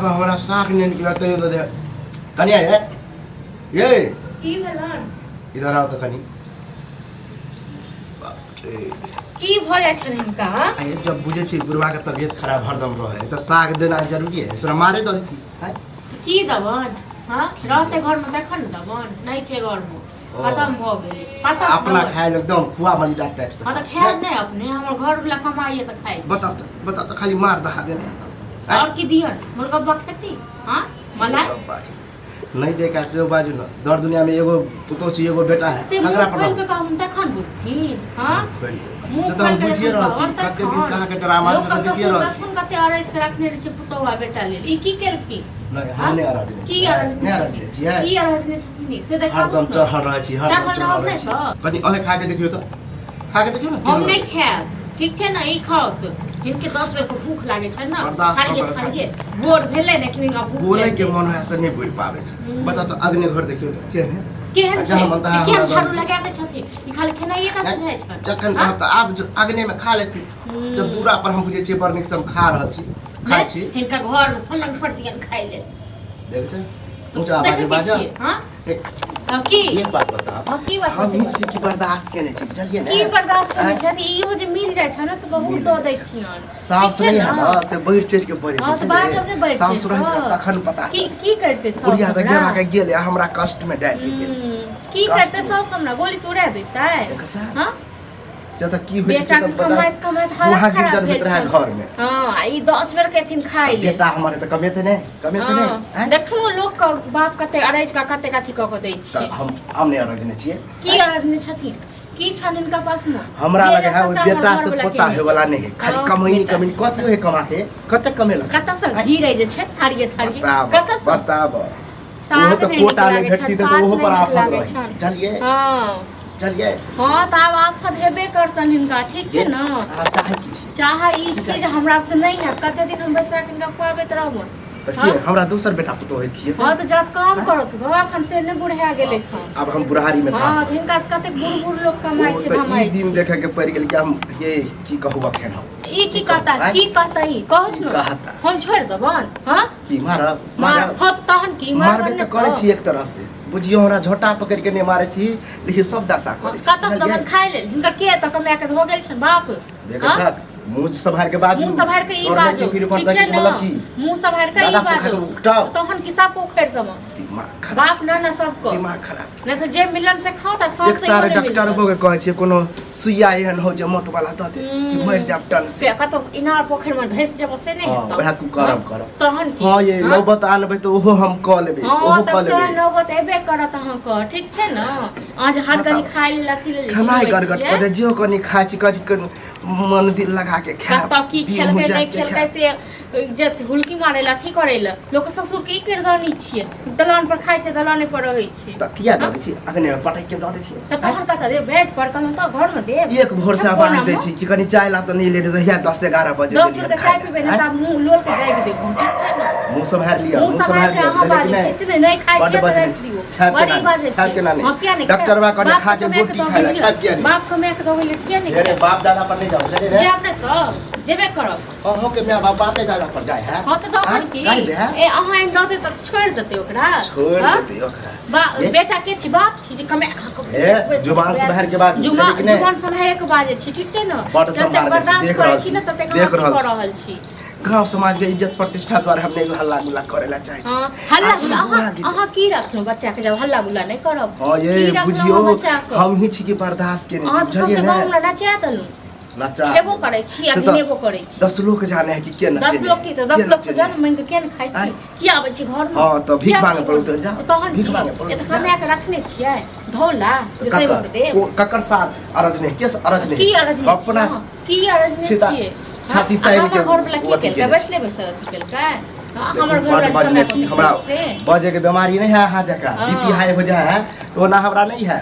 हमारा साख नहीं निकला तो दे कनिया है ये की भेलन इधर आओ तो कनी की भ जाय छन इनका आए जब बुझे छी गुरुवा के तबीयत खराब हरदम रहे त साग देना जरूरी है तोरा मारे दो देती है की दबन हां रहते घर में देखन दबन नहीं छे घर में खत्म भ गेल पता अपना खाए एकदम खुआ मलिदा टाइप से मतलब खाए नहीं अपने हमर घर वाला कमाइए त खाए बता तो खाली मार दहा देना और की दियन मुर्गा बकती हां मलाई नहीं देखा से बाजू न दर दुनिया में एगो पुतो छी एगो बेटा है अगला पर के हम देखन बुझथिन हां से तो हम बुझिए रहल छी कते दिन से अहाँ के ड्रामा से देखिए रहल छी कते अरेज के रखने रही पुतोवा बेटा लेल ई की केलखी नहीं हम नहीं अराज नहीं की अरेज नहीं अराज नहीं छी की अरेज नहीं छथिन से देखा हरदम चढ़ रहा छी हरदम चढ़ रहा छी कनी अहे खा के देखियो तो खा के देखियो ना हम नहीं खाएब ठीक छै ना ई खाओ तो इनके 10 बेर को भूख लागे छै ना खाइए बोर भेले ने कि इनका भूख बोले के मन है से नहीं बोल पावे बता तो अग्नि घर देखियो केहन केहन छै केहन झाड़ू लगा दे छथिन ई खाली खेनाइए का सुझाय छै जखन कहब त आब अग्नि में खा लेती जब दूरा पर हम बुझे छी बर्निक सब खा रहल छी खाइ छी इनका घर में पलंग फटतियन खाइ ले देख छै ऊंचा आवाज बाजा हां की ये बात बता हम की बात हम छी की बर्दाश्त केने छी बुझलिए ना की बर्दाश्त केने छी इहो जे मिल जाय छै ना से बहुत द दै छियन सास नहीं है ना से बढ़ चढ़ के बढ़े हां तो बात अपने बढ़ सास रह तखन पता की करते सास बुढ़िया त गेवा के गेले हमरा कष्ट में डाल के की करते सास हमरा गोली से उड़ा देता है हां से त की होई से त पता वहां गिर जन भीतर है घर में हां ई 10 बेर के थिन खाइ ले बेटा हमारे त कमेते नहीं देखो लोग का बाप कते अरेज का कते काथी क के दै छी हम नहीं अरेज नहीं छिए की अरेज नहीं छथिन की छन इनका पास में हमरा लगे है बेटा से पोता है वाला नहीं है खाली कमैनी कत है कमा के कते कमेला कत से गिरै जे छै थारिए कत से बताब वो तो कोटा में घटती तो वो पर आफत रही चलिए हां चलिए हां त अब आफत हेबे करतन इनका ठीक छै ना चाहे की चाहे ई चीज हमरा पे नहीं है कते दिन हम बैसा के इनका खुआबैत रहबो देखिए हमरा दूसर बेटा पुतो है किए हां तो जात काम करत गो अखन से ने बुढ़ा गेले था अब हम बुढ़ारी में हां हिनका से कते बूढ़ लोग कमाई छै कमाई ई दिन देखे के पड़ गेल कि हम ये की कहू अखन हम ई की कहता ई कहत न हम छोड़ दबन हां की मारब हां तहन की मारबे त करे छी एक तरह से बुझियो हमरा झोटा पकड़ के नहीं मारे छी लेकिन सब दशा करे छी कतस दबन खाइ ले हिनकर के त कमा के हो गेल छन बाप देखै छ मुंह संभार के बाजू मुंह संभार के ई बाजू फिर पर मतलब की मुंह संभार के ई बाजू तहन की सब पोखर दम बाप ना ना सब को दिमाग खराब नहीं तो जे मिलन से खाओ त सब से सारे डॉक्टर बोगे कहै छै कोनो सुइया एहन हो जे मत वाला द दे कि मर जाब टन से कतो इनार पोखर में धैस जब से नहीं हेत वह तू करब तहन की हां ये नौबत आनबे तो ओहो हम क लेबे ओहो क लेबे हां नौबत एबे करत अहां क ठीक छै ना आज हर कनी खाइ ले लथी ले खनाई गड़गड़ पर जे कनी खाइ छी कनी मन दिल लगा के खा त की खेल के नहीं खेल कैसे जत हुलकी मारे लथी करे ल लोग ससुर की किरदानी छिए दलान पर खाइ छै दलाने पर रहै छै त किया द दै छी अगने पटक के द दै छी त तहन कथा दे बेड पर कम त घर में दे एक भोर से आवाज दै छी कि कनी चाय ला त नहीं ले दे 10 11 बजे 10 बजे चाय पीबे ना त मुंह लोल के गाइब दे ठीक छै ना मुंह संभाल लिया मुंह संभाल लिया लेकिन नहीं खाइ के रख दियो बड़ी बात है खाए के ना नहीं डॉक्टर बा कहने खा के गोटी खाइ ला खा के बाप को मैं के दो ले किया नहीं अरे बाप दादा पर नहीं जाओ रे जे आपने तो जेबे करब हो के मैं बापे दादा पर जाए है हां तो तहन की ए अहां एन दते त छोड़ देते ओकरा छोड़ देते ओकरा बा बेटा के छी बाप छी जे कमे ए जुबान से बाहर के बात जुबान से बाहर के बाजे छी ठीक छै ना देख रहल छी गांव समाज के इज्जत प्रतिष्ठा द्वारा हमने हल्ला गुल्ला करेला चाहे छी हल्ला गुल्ला अहां की रखनो बच्चा के जब हल्ला गुल्ला नहीं करब हां ये बुझियो हम ही छी के बर्दाश्त के नहीं छी जलिए ना हमरा नचा दलु नचा हेबो करे छी अभी नेबो करे छी 10 लोग जाने है कि के नचे 10 लोग की तो 10 लोग के जान मन के केन खाइ छी की आबै छी घर में हां तो भीख मांगे पड़ो तो जा तहन भीख मांगे पड़ो त हमे के रखने छियै धौला जे देबो से दे ककर साथ अरज नहीं केस अरज नहीं की अरज नहीं अपना की अरज नहीं छियै छाती ताई के घर वाला की के बैठले बैसल अथी केल हमर घर वाला हमरा बजे के बीमारी नहीं है हां जका बीपी हाई हो जाए है तो ना हमरा नहीं है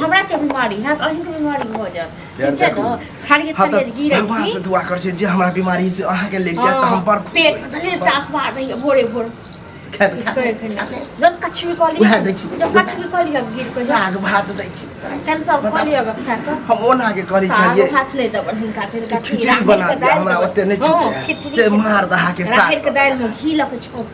हमरा के बीमारी है अहीं के बीमारी हो जात खाली थाली गिरै छी भगवान से दुआ कर छै जे हमरा बीमारी से अहाँ के लेग जाए त हम पर पेट धरे तास मार रही भोरे भोर खाए इसको एखन जब कछु भी कहली उहे दै छी जब कछु भी कहली गिर पे साग भात दै छी टाइम सब कहली अगर खाक हम ओना के करै साग छलिए भात ले तब हिनका फिर का खिचड़ी बना दिया हमरा ओते नहीं टूटे से मार दहा के राहर के साग दाल में घी लग छोक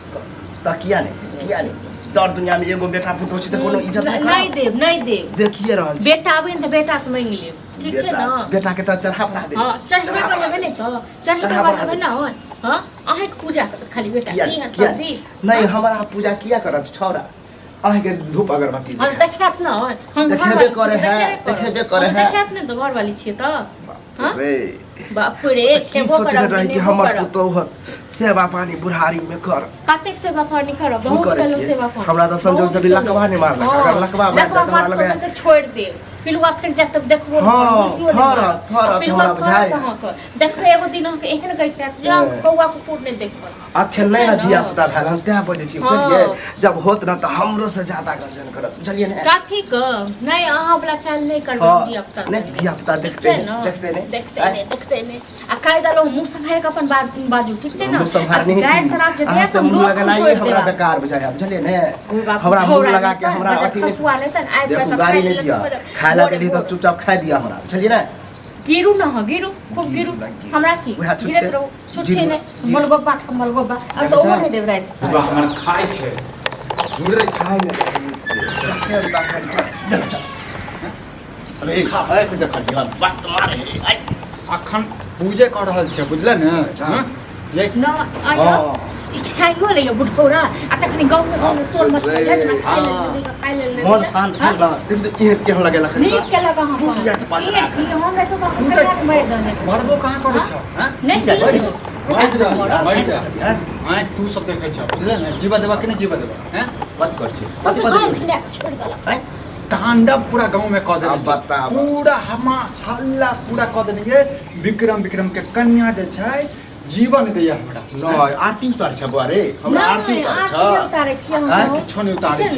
त किया नहीं दर दुनिया में एगो बेटा पुतो छी त कोनो इज्जत नहीं देव देखिए रहल छी बेटा आबे न त बेटा से मांग लेब ठीक छै ना बेटा के त चढ़ावा दे हां चढ़बे करबे नहीं छ चढ़बे करबे ना हो हां अहे पूजा करत खाली बेटा की हर शादी नहीं हमरा पूजा किया करत छौरा अहे के धूप अगरबत्ती हम देखत ना हम देखेबे करे है देखेबे करे है देखत नहीं तो घर वाली छी त हां रे बाप रे की सोचने रही कि हमर पुतो सेवा पानी बुढ़ारी में कर कतेक सेवा पानी कर बहुत पहले सेवा पानी हमरा त संजोग से भी लकवा नहीं मारलक अगर लकवा मार दे हमरा लगे तो छोड़ दे फिर वो फिर जब तक देखबो फरत हमरा बुझाय देखबे एगो दिन हम एहन कहते जा कौवा कुकुर नहीं देखब अखन नहीं ना दिया पता भेल हम त्या बोले छी बुझलिए जब होत ना त हमरो से ज्यादा गंजन करत बुझलिए ने काथी क नहीं अहाँ वाला चाल नहीं करबे दिया पता नहीं दिया पता देखते नहीं आ कायदा लो मुंह संभाल के अपन बाजू ठीक छै ना मुंह संभाल नहीं गाय शराब जे दिया सब मुंह लगाइए हमरा बेकार बुझाय बुझलिए ने हमरा मुंह लगा के हमरा अथी नहीं खसुआ लेतन आइ देखो गाड़ी नहीं दिया खाला देली तो चुपचाप खा दिया हमरा बुझलिए ना गिरू न हो गिरू खूब गिरू हमरा की गिरत रहो छुछे ने मलगोबा आ तो ओने देव रात से हमरा खाय छै घुरे खाय ने से देख अरे खा है कुछ देख दिया बात मारे आई अखन पूजे कर रहल छै बुझले ने हां ये न आया ई खाइयो ले यो बुढ़ौरा आ तखनी गांव में सोल मत खाइ ना खाइ ले मन शांत है बा देख ये केहन लगेला नीक के लगा हम टूट जात पाँच लाख हम तो बाप मार दने मरबो कहां करे छ हां नहीं हां तू सब देखे छ बुझले ने जीवा देबा कि नहीं जीवा देबा हैं बात कर छी बस छोड़ दला तांडव पूरा गांव में कह अब बता पूरा हमा हल्ला पूरा कह देने विक्रम के कन्या जे छै जीवन दैया हमरा न आरती उतार छ बुआ रे हमरा आरती उतारे छी हम किछो नहीं उतारे छी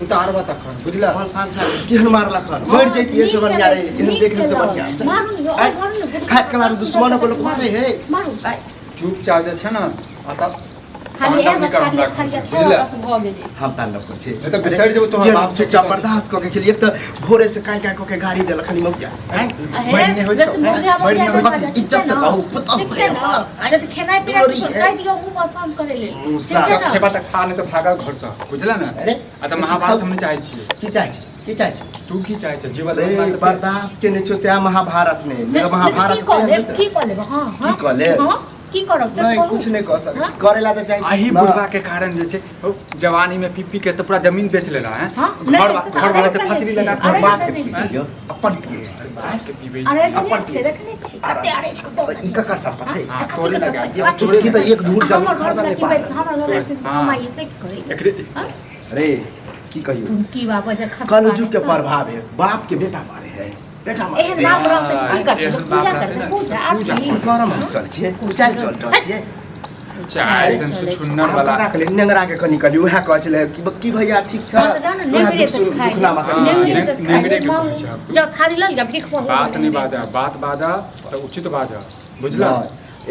उतारबा तक बुझला मन शांत है केहन मारला खन मर जैतिए से बढ़िया रे केहन देखे से बढ़िया मारू खाट कला दुश्मन को लोग मारे है मारू चुपचाप जे छै ना आता खाली बस भ गेलै हम तांडव कर छी नहीं तो बिसर जेबो तोहर बाप चुपचाप बर्दाश्त क के खेलिए त भोरे से काई काई क के गाड़ी देल खनी मौकिया मरने हो जाओ इज्जत से कहू पता जब खेनाइ पिनाइ खाइ दियो मुंह आसान करे ले खेबा तक खा नहीं तो भागा घर से बुझला ना अरे आ त महाभारत हम चाहे छी की चाहे छी तू की चाहे छ जीवन बर्दाश्त के नहीं छोते महाभारत में मेरा महाभारत की कर ले हां की कर ले की करब से नहीं कुछ नहीं कर सकते करेला तो चाहिए आही बुढ़वा के कारण जे छै जवानी में पी के तो पूरा जमीन बेच लेला है घर वाला के फसली लगा और बाप के पिए अपन पिए छै बाप के पीबे अरे अपन छे देखने छी कते अरे को तो ई का कर सकता है तोरे लगा ये चुटकी तो एक दूर जमीन खरीदा नहीं पा हमरा कमाई से की करे अरे की कहियो तुमकी बाबा जे खस कलजुग के प्रभाव है बाप के बेटा मारे है बेटा मारे एहन नाम रहते की करते पूजा करते पूजा आरती करम चल छिए चाल चल छिए चाय संसु छुन्नर वाला नेंगरा के कनी कनी उहे कह छले कि भैया ठीक छ नेंगरे त खाइ नेंगरे त खाइ जब थारी लल जा भीख मांग बात नहीं बाजा तो उचित बाजा बुझला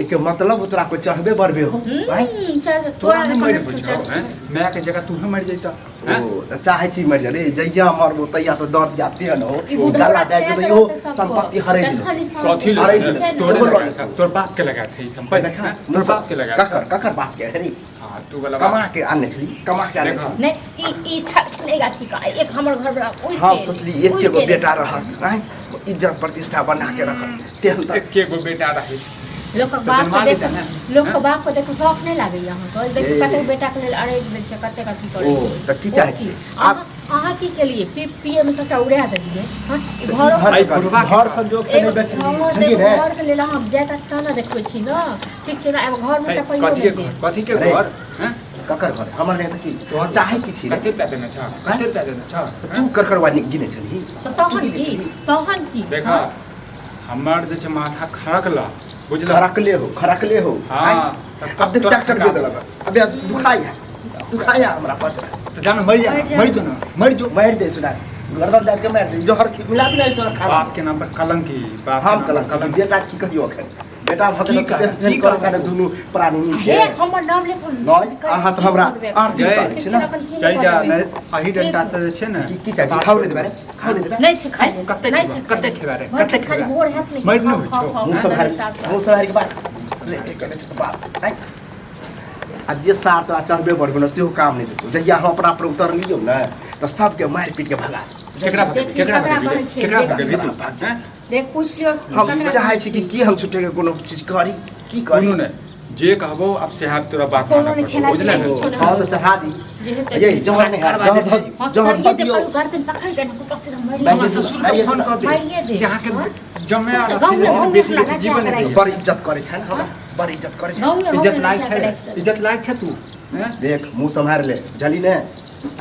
एक मतलब तोरा को चढ़बे बढ़बे हो तोरा नहीं मर बुझो हैं मैं के जगह तू मर जइता ओ चाहे छी मर जा रे जइया मरबो तइया तो दर्द जाते न हो गला दे के तो इहो संपत्ति हरै कथी ले तोर बाप के लगा छै संपत्ति तोर बाप के लगा ककर बाप के हरी हां तू वाला कमा के आने छली कमा के आने छली नहीं ई छने गाठी का एक हमर घर बड़ा ओइ हम सोचली एक के गो बेटा रहत नहीं इज्जत प्रतिष्ठा बना के रखत तेहन एक के गो बेटा रहे लोक के बाप को देखो शौक नहीं लागे यहाँ को देखो कते बेटा के लेल अरेज दे छै कते कथी करे ओ त की चाहे छी आप अहाँ की के लिए पिए में सबटा उड़ा देलिए हां घर संजोग से नहीं बेच छलिए रे घर के लेल हम जाता तना देखै छी न ठीक छै ना एगो घर में त पइयो कथी के घर हैं ककर घर हमर नहीं त की तोहर चाहे की छी कते पे देना छ कते पे देना छ तू करकरवा गिने छली तहन की देखा हमर जे छै माथा खड़कला बुझला खरकले हो हां अब देख डॉक्टर दे देलक अबे दुखाया हमरा पच तो जान मर जो मार दे सुना गर्दन दाब के मार दे जोहर मिला भी नहीं सर खा बाप के नाम पर कलंकी बाप हम कलंक बेटा की कहियो अखन बेटा भगत टेंशन कर छाने दुनु प्राणी हे के हमर नाम ले तो नय अहाँ त हमरा आरती उतारै छी ना चल जा नै अही डंटा से जे छै ने की चाहिए खाउ नै देबे रे खाउ नै देबे नहीं सिखाई कते खेबा रे कते खेबा गोर हाथ नहीं मर न हो मुंह सवारी के बात रे ठीक करे छ बात आई आ जे सार तोरा चढ़बे बड़बे न सेहो काम नै देतौ जहिया हम अपना पर उतर लियौ न त सबके मार पीट के भगा केकरा भाग हैं देख पूछ लियो हम चाहे छी कि हम छुटे के कोनो चीज करी की करी कोनो नै जे कहबो अब से हाथ तोरा बात मानना पड़ो बुझला हां तो चढ़ा दी ये जहर नहीं है जहर दियो गर्दन पकड़ के ना पसीना मर मैं ससुर के फोन कर दे जहां के जमे आ रखी छै बेटी के जीवन है बड़ इज्जत करे छै ना बड़ इज्जत करे छै इज्जत लायक छै तू हैं देख मुंह संभार ले बुझली ने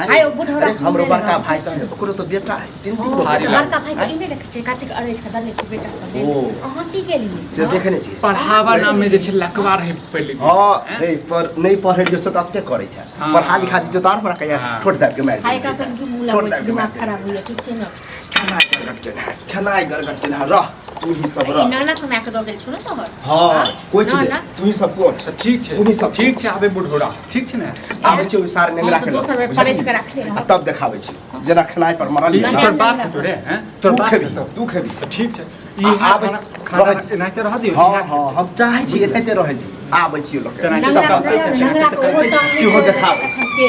आयो बुढ़ौरा हमरो बड़का भाई त ओकरो तो बेटा है तीन गो बड़का भाई के इने देखे छै कार्तिक अरेज का दले छै बेटा सब ओ अहाँ की के लिए से देखने छी पढ़ावा नाम में जे छै लकवा रहे पहले हां रे पर नहीं पढ़लियो से तत्ते करे छै पढ़ा लिखा दी तो तार पर कहिया ठोट दाब के मार हाय का सब की मुला दिमाग खराब हुई ठीक छै ना खेनाई गरगट ना रह तू ही सब रह नाना समय के दो गेल छु ना तोहर हां कोई चीज तू ही सब कोट ठीक छै उनी सब ठीक छै आबे बुढ़ोड़ा ठीक छै ने आबे छै ओ सार नेंगरा के परेश के रख ले तब देखाबै छी जेना खेनाई पर मरली तोर बाप के तोरे हैं तोर बाप के तू खेबी ठीक छै ई आबे खाना एनाते रह दियो हां हम चाहे छी एनाते रह दी आबै छी लोग नंगरा सेहो देखाबै छी